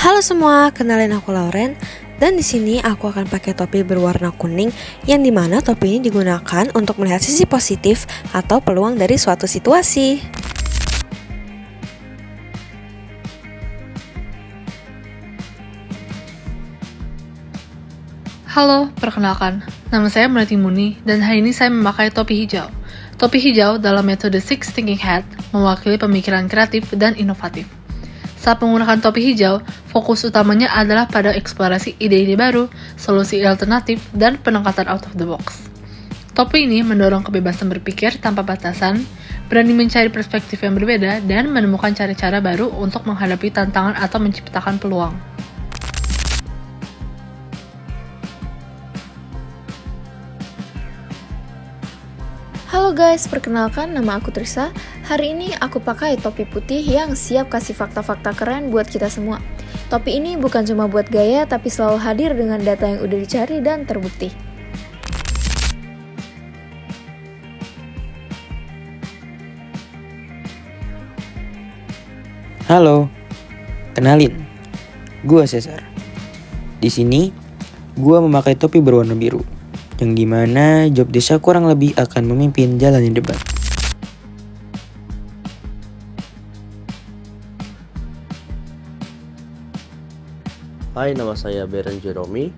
Halo semua, kenalin aku Lauren. Dan di sini aku akan pakai topi berwarna kuning, yang dimana topi ini digunakan untuk melihat sisi positif atau peluang dari suatu situasi. Halo, perkenalkan, nama saya Melati Muni dan hari ini saya memakai topi hijau. Topi hijau dalam metode Six Thinking Hat mewakili pemikiran kreatif dan inovatif. Saat menggunakan topi hijau, fokus utamanya adalah pada eksplorasi ide-ide baru, solusi alternatif, dan peningkatan out of the box. Topi ini mendorong kebebasan berpikir tanpa batasan, berani mencari perspektif yang berbeda, dan menemukan cara-cara baru untuk menghadapi tantangan atau menciptakan peluang. Halo guys, perkenalkan nama aku Trisa. Hari ini aku pakai topi putih yang siap kasih fakta-fakta keren buat kita semua. Topi ini bukan cuma buat gaya, tapi selalu hadir dengan data yang udah dicari dan terbukti. Halo, kenalin, gua Cesar. Di sini, gua memakai topi berwarna biru, yang dimana job desa kurang lebih akan memimpin jalannya debat. Hai, nama saya Beren Jeromi.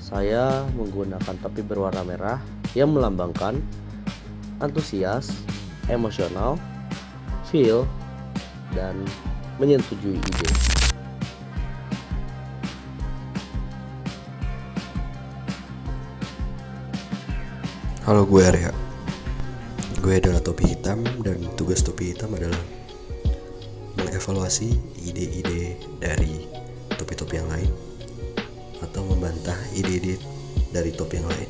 Saya menggunakan topi berwarna merah yang melambangkan antusias, emosional, feel, dan menyetujui ide. Halo, gue Arya. Gue adalah topi hitam dan tugas topi hitam adalah mengevaluasi ide-ide dari topi-topi yang lain atau membantah ide-ide dari topi yang lain.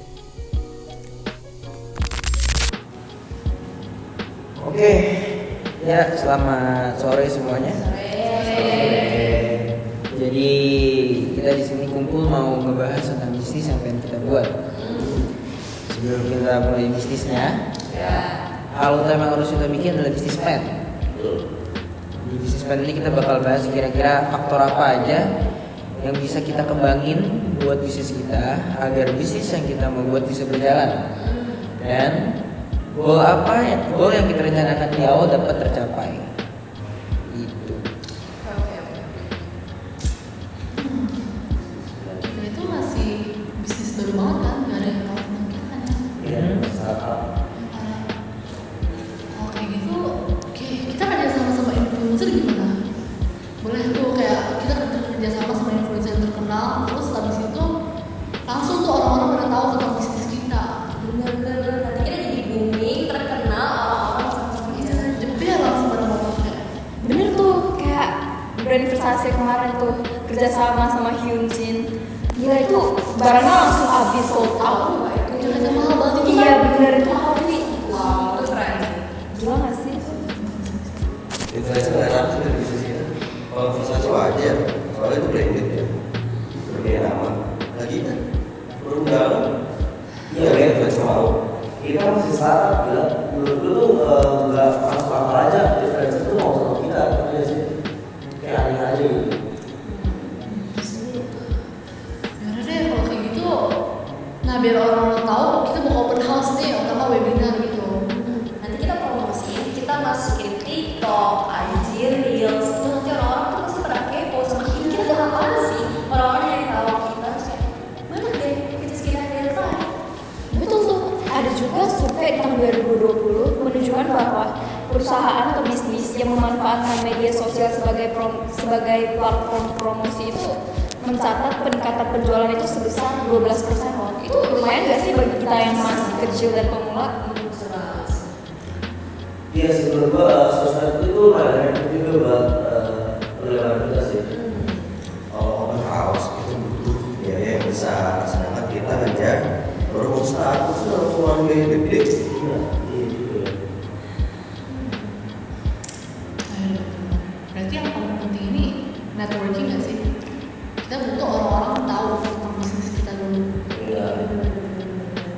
Oke, ya selamat sore semuanya. Jadi kita di sini kumpul mau ngebahas tentang bisnis yang pengen kita buat. Sebelum kita mulai bisnisnya, hal utama yang harus kita bikin adalah bisnis plan. Di bisnis plan ini kita bakal bahas kira-kira faktor apa aja yang bisa kita kembangin buat bisnis kita agar bisnis yang kita mau buat bisa berjalan, dan goal yang kita rencanakan di awal dapat tercapai. Itu. Kita itu masih bisnis baru banget kan, gak ada yang tahu tentang kita kan ya? Startup. Kalau kayak gitu, oke, kita kerja sama influencer gimana? Boleh tuh kayak kita kerja sama influencer yang terkenal, terus habis itu langsung tuh orang-orang pada tahu tentang bisnis kita. Bener-bener, nanti kita jadi booming, terkenal, orang-orang sama-sama Kita jebel langsung pada ngomong kayak Bener tuh, kayak brand Versace kemarin tuh kerjasama sama Hyunjin. Gila itu barangnya langsung habis sold out. itu harga mahal banget itu Iya kan? bener itu tapi wow, itu keren. Gila gak sih? Influencer nggak ada sih dari bisnis kita. Kalau Versace wajar, soalnya itu branded ya, berbeda nama. Lagi kan, perundangan. Iya kan, influencer mau. Kita masih startup, ya. Menurut gue tuh nggak masuk akal aja influencer tuh mau sama kita, ya sih. Kayak aneh aja gitu. Yaudah deh kalau kayak gitu, nah biar orang-orang tahu kita mau open house nih atau webinar gitu. Nanti kita promosiin, kita masukin TikTok, IG, Reels. Itu nanti orang-orang tuh pasti pada kepo sama kita. Kita tuh apaan sih? Orang-orang yang tahu kita terus kayak mana deh kita sekitar real time. Betul tuh. Ada juga survei di tahun 2020 menunjukkan bahwa perusahaan atau bisnis yang memanfaatkan media sosial sebagai platform promosi itu mencatat peningkatan penjualan itu sebesar 12% loh. Itu lumayan gak sih bagi kita yang masih kecil dan pemula? Iya sih, menurut gue sosmed itu lumayan efektif juga buat penjualan kita sih. Kalau open house itu butuh biaya yang besar, sedangkan kita aja baru mau start, terus harus ngeluarin biaya gede. Iya, iya gitu ya. Berarti yang paling penting ini networking gak sih? Kita butuh orang-orang tahu tentang bisnis kita dulu. Iya.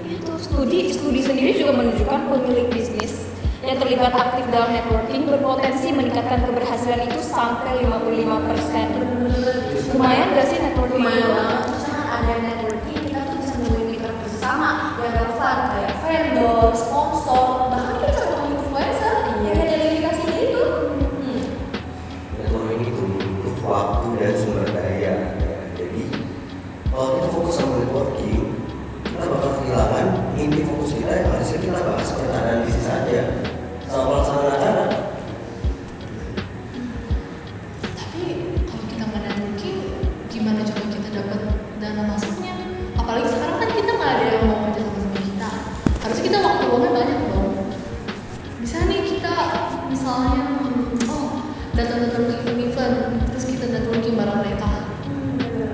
Itu studi sendiri juga menunjukkan pemilik bisnis yang terlibat aktif dalam networking berpotensi meningkatkan keberhasilan itu sampai 55%. Lumayan gak sih networking? Lumayan banget. Terus kan ada networking, kita tuh bisa nemuin mitra bersama yang relevan kayak vendor, sponsor, bahkan kita bisa ketemu influencer. Kayak verifikasi gitu. Networking itu butuh waktu dan sumber daya. Ya. Jadi kalau kita fokus sama networking, kita bakal kehilangan inti fokus kita yang harusnya kita bahas perencanaan bisnis saja sama pelaksanaan acara. Tapi kalau kita nggak networking, gimana coba kita dapat dana masuknya? Apalagi sekarang kan kita nggak ada yang mau kerja sama kita. Harusnya kita waktu luangnya banyak dong. Bisa nih kita misalnya, datang-datang ke event-event, terus kita networking bareng mereka.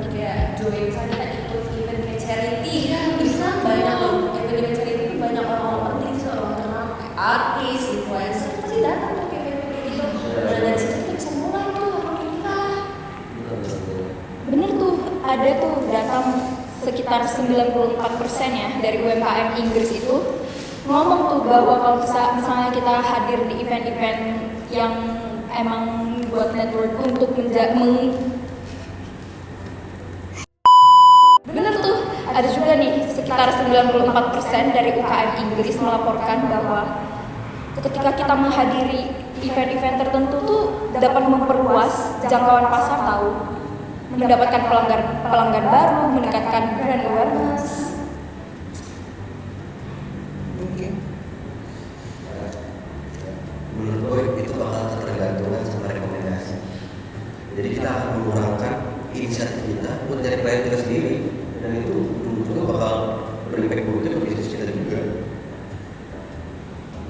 Kayak join misalnya kita ikut event kayak charity. Iya, bisa Banyak loh, event charity itu banyak orang-orang penting sih, orang terkenal kayak artis, influencer, pasti datang tuh kayak event gitu. Dan dari situ kita bisa mulai tuh networking kita. Bener tuh, ada tuh data sekitar 94% ya dari UMKM Inggris itu ngomong tuh bahwa kalau misalnya kita hadir di event-event yang emang buat network untuk bener tuh, ada juga nih sekitar 94% dari UKM Inggris melaporkan bahwa ketika kita menghadiri event-event tertentu tuh dapat memperluas jangkauan pasar tahu, mendapatkan pelanggan baru, meningkatkan brand awareness. Oke. Menurut gue itu bakal tergantungan sama rekomendasi. Jadi kita akan mengurangkan inisiatif kita buat dari klien kita sendiri, dan itu juga bakal berimpact buruknya ke bisnis kita juga.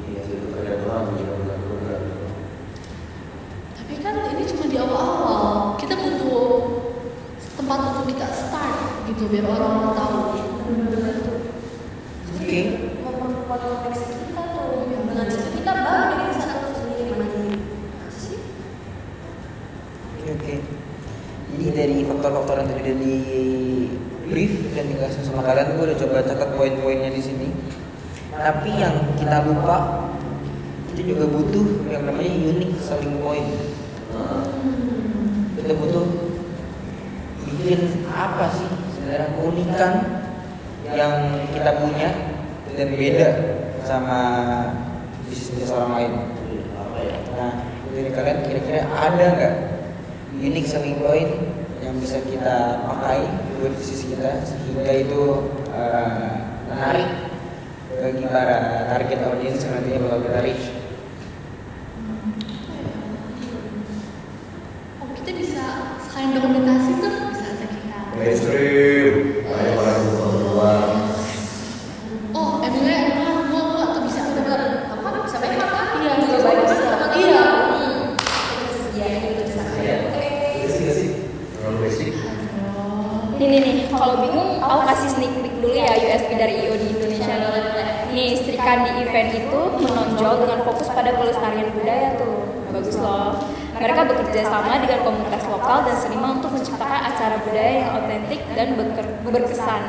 Iya, itu tergantung benar. Tapi kan ini cuma di awal-awal. Kita butuh tempat untuk kita start gitu biar orang tahu. Oke. Memperkuat koneksi kita tuh, dengan situ kita baru bisa tahu sendiri mandiri. Oke. Jadi dari faktor-faktor yang tadi udah di brief dan dikasih sama kalian, gue udah coba catat poin-poinnya di sini. Tapi yang kita lupa, kita juga butuh yang namanya unique selling point. Kita butuh bikin apa sih sebenarnya keunikan yang kita punya dan beda sama bisnis orang lain. Nah, dari kalian kira-kira ada nggak unique selling point yang bisa kita pakai buat bisnis kita sehingga itu menarik bagi para target audience yang nantinya bakal kita reach? Oh, kita bisa sekalian dokumentasi tuh bisa ada kita. Mainstream, ayo orang keluar. Oh, emang gua tuh bisa bener. Apa bisa banyak kan? Iya, Juga banyak sih teman-teman. Iya. Iya, ini bisa. Basic sih, terlalu basic. Nih, kalau bingung, aku kasih sneak peek dulu ya USP dari IO di Indonesia. Nih, Sri Kandi event itu menonjol dengan fokus pada pelestarian budaya tuh. Bagus loh. Mereka bekerja sama dengan komunitas lokal dan seniman untuk menciptakan acara budaya yang otentik dan berkesan.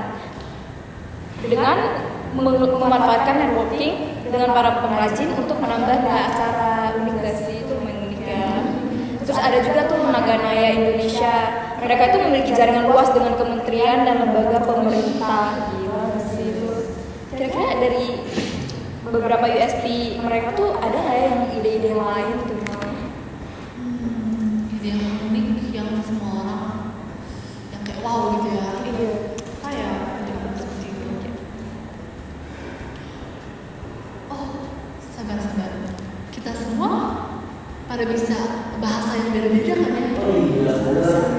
Dengan memanfaatkan networking dengan para pengrajin untuk menambah acara unik gak sih? Itu unik ya. Terus ada juga tuh Naganaya Indonesia. Mereka itu memiliki jaringan luas dengan kementerian dan lembaga pemerintah. Gila sih itu. Kira-kira dari beberapa USP mereka tuh ada nggak ya yang ide-ide lain tuh? Ide yang unik yang semua orang yang kayak wow gitu ya. Iya. Kayak ide seperti itu. Oh, sabar. Kita semua pada bisa bahasa yang beda-beda kan ya?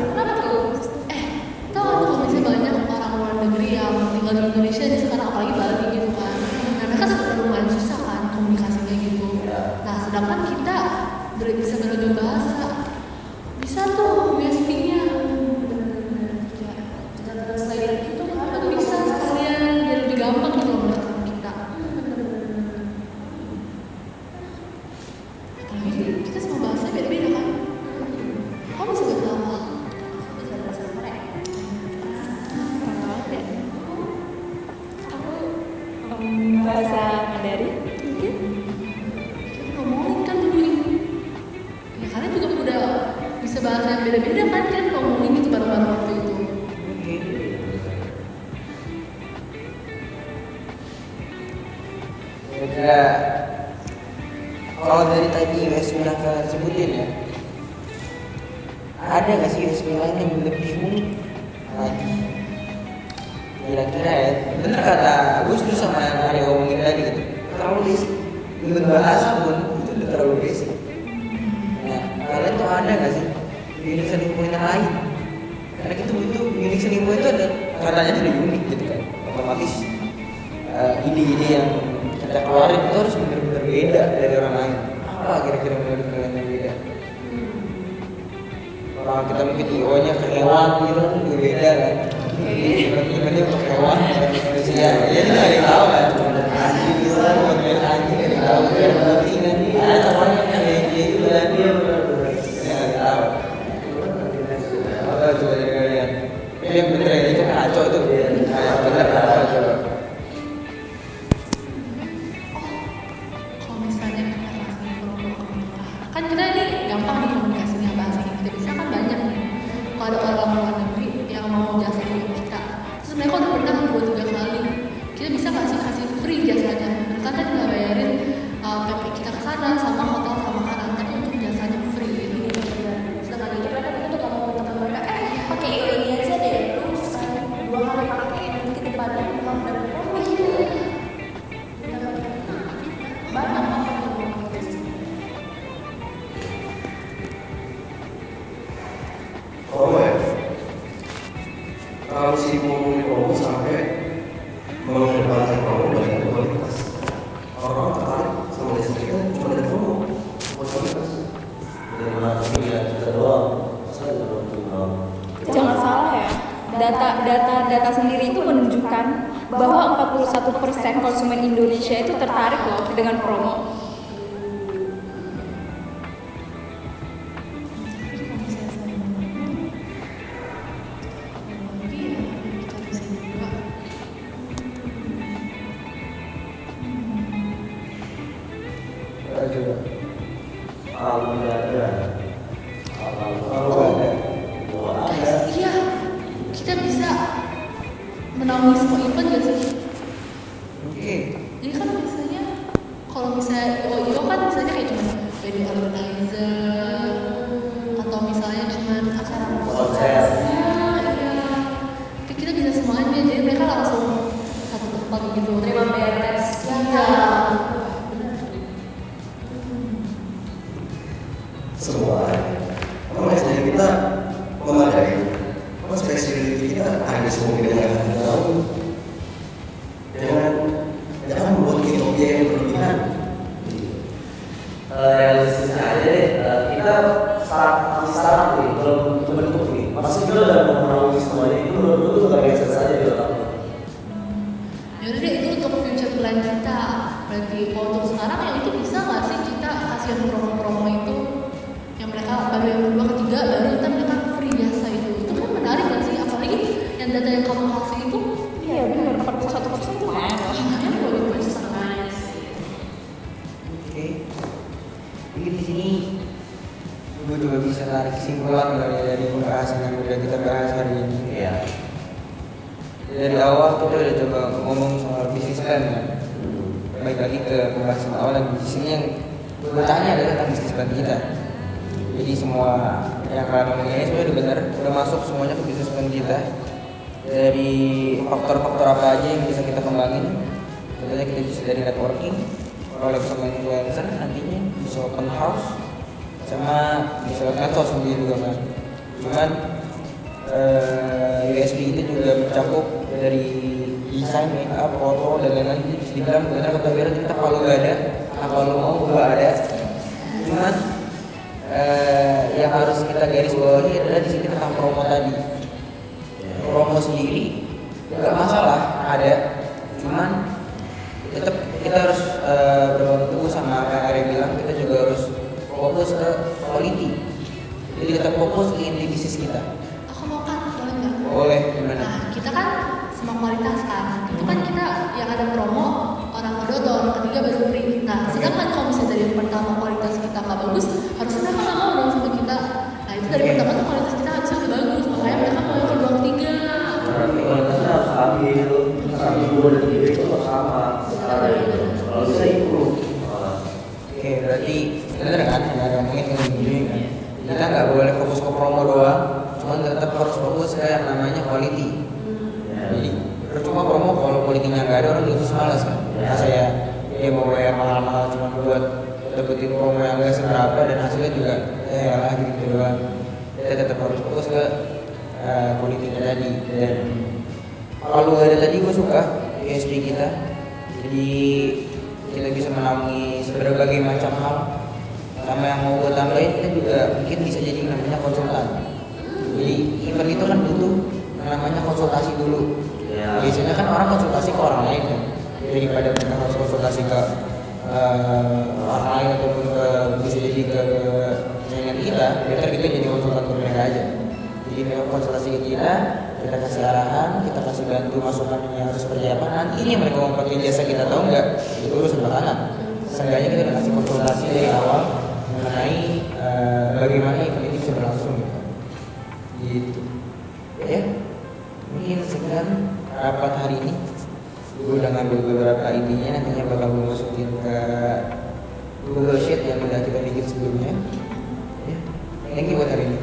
Kenapa tuh? Tau kan kalau misalnya banyak orang luar negeri yang tinggal di Indonesia ini sekarang apalagi Bali gitu kan. Nah mereka sebenarnya lumayan susah kan komunikasinya gitu. Nah sedangkan kita bisa beragam bahasa. Bisa tuh USP-nya. Dan translator gitu kan? Kan bisa sekalian biar lebih gampang gitu loh menurut sama kita. Apalagi kita semua bahasa beda-beda kan. Kamu bisa bahasa apa? Bisa bahasa Korea. Bahasa Mandarin mungkin? kalau dari tadi USP yang kalian sebutin ya, ada nggak sih USP lain yang lebih unik lagi? Kira-kira ya, bener kata gue setuju sama yang Arya ngomongin tadi gitu. Terlalu basic, even bahasa pun itu udah terlalu basic. Nah, kalian tuh ada nggak sih unique selling point yang lain? Karena itu unique selling point itu ada katanya sudah unik gitu kan, otomatis ide-ide yang kita keluarin itu harus benar-benar beda dari orang lain. Apa kira-kira menurut kalian yang beda? Kalau kita mungkin IO-nya ke hewan gitu kan juga beda kan. Tiba-tiba ke hewan bukan manusia. Ya kita nggak tahu kan. Anjing gitu kan, bukan anjing nggak tahu. Biar berarti nanti ada orangnya kayak gitu kan dia nggak tahu. Apa coba dari kalian? Yang bener ya itu ngaco itu. Yang bener apa coba? Kalau misalnya kita kasih promo ke mereka, kan kita ini gampang nih komunikasinya, bahasa yang kita bisa kan banyak nih. Kalau ada orang luar negeri yang mau jasa kita, terus mereka udah pernah 2-3 kali, kita bisa kasih free jasanya. Mereka kan nggak bayarin PP kita ke sana sama hotel sama makanan, tapi untuk jasanya free. Sedangkan itu mereka tuh gak mau teman mereka, pakai ini aja deh, lu sekali 2 kali pakai nanti ke depannya memang dapat promo gitu. Banyak apa yang mau gitu. Promo ya? Kalau si ngomongin promo sampai mengedepankan promo dari kualitas, orang tertarik sama listrik kan cuma dari promo, kualitas. Dari mana ya kita doang, saya doang. Jangan salah ya, data sendiri itu menunjukkan bahwa 41% konsumen Indonesia itu tertarik loh dengan promo. Kalau nggak ada, Iya, kita bisa menaungi semua event gak sih? Oke. Jadi kan biasanya kalau misalnya IO kan misalnya kayak cuma wedding organizer atau misalnya cuma acara konser. Iya. Tapi kita bisa semuanya, jadi mereka langsung satu tempat gitu. Terima beres. Iya. Semua. Kalau SDM kita memadai, kalau spesifikasi kita ada semua yang kita tahu. Jangan membuat kita biaya yang berlebihan. Realistisnya aja deh, kita startup nih, belum terbentuk nih. Maksud kita udah memenuhi semuanya itu menurut gue tuh gak biasa saja di otak lo. Yaudah deh, itu untuk future plan kita. Berarti kalau untuk sekarang ya itu bisa nggak sih kita kasih promo-promo itu yang mereka baru yang kedua ketiga baru kita mereka free jasa itu kan menarik nggak sih? Apalagi yang data yang kamu kasih itu Iya benar, 41% itu lumayan loh. makanya kalau itu sangat Oke. Mungkin di sini gue juga bisa tarik kesimpulan kali ya dari pembahasan yang udah kita bahas hari ini. Iya. Dari awal kita udah coba ngomong soal bisnis plan kan. Baik lagi ke pembahasan awal yang di sini yang gue tanya adalah tentang bisnis plan kita. Jadi semua yang kalian ngomongin ini sebenarnya udah benar, udah masuk semuanya ke bisnis plan kita. Dari faktor-faktor apa aja yang bisa kita kembangin. Contohnya kita bisa dari networking, collab sama influencer, nantinya bisa open house, sama bisa medsos sendiri juga kan. Cuman USB itu juga mencakup dari desain, make up, foto dan lain-lain. Jadi bisa dibilang benar kata Bera, kita kalau nggak ada, kalau mau nggak ada. Cuman yang harus kita garis bawahi adalah di sini tentang promo tadi. Promo sendiri nggak masalah ada, cuman tetap kita harus berpegang teguh sama apa yang Arya bilang. Kita juga harus fokus ke quality. Jadi kita fokus ke inti bisnis kita. aku mau kan boleh nggak? Boleh, gimana? Nah kita kan semua kualitas kan itu kan kita yang ada promo orang kedua atau orang ketiga baru free. Nah sedangkan kalau misalnya dari yang pertama kualitas kita nggak bagus harusnya mereka nggak mau dong sama kita. Nah itu dari pertama tuh kualitas kita harusnya udah bagus, makanya mereka mau yang kedua ketiga. Berarti kualitasnya harus stabil, 1, 2, dan 3 itu harus sama. Kalau bisa improve. berarti bener kan yang ada ngomongin kan gini kan, kita nggak boleh fokus ke promo doang, cuman tetap harus fokus ke yang namanya quality. Jadi percuma promo kalau quality-nya nggak ada, orang itu malas kan. Masa ya dia mau bayar mahal-mahal cuma buat dapetin promo yang nggak seberapa dan hasilnya juga lah gitu doang. Kita tetap harus fokus ke quality-nya tadi. Dan kalau ada tadi gue suka USP kita, jadi kita bisa menaungi berbagai macam hal. Sama yang mau gue tambahin, kita juga mungkin bisa jadi namanya konsultan. Jadi event itu kan butuh namanya konsultasi dulu. Biasanya kan orang konsultasi ke orang lain kan, daripada mereka harus konsultasi ke orang lain ataupun ke bisa jadi ke jaringan kita, better kita jadi konsultan ke mereka aja. Jadi mereka konsultasi ke kita kasih arahan, kita kasih bantu masukannya harus seperti apa. Nanti ini mereka mau pakai jasa kita tahu nggak, itu urusan belakangan. Seenggaknya kita udah kasih konsultasi dari awal mengenai bagaimana event ini bisa berlangsung gitu. Ya, mungkin sekian rapat hari ini. Gue udah ngambil beberapa intinya, nantinya bakal gue masukin ke Google Sheet yang udah kita bikin sebelumnya. Ya, thank you buat hari ini.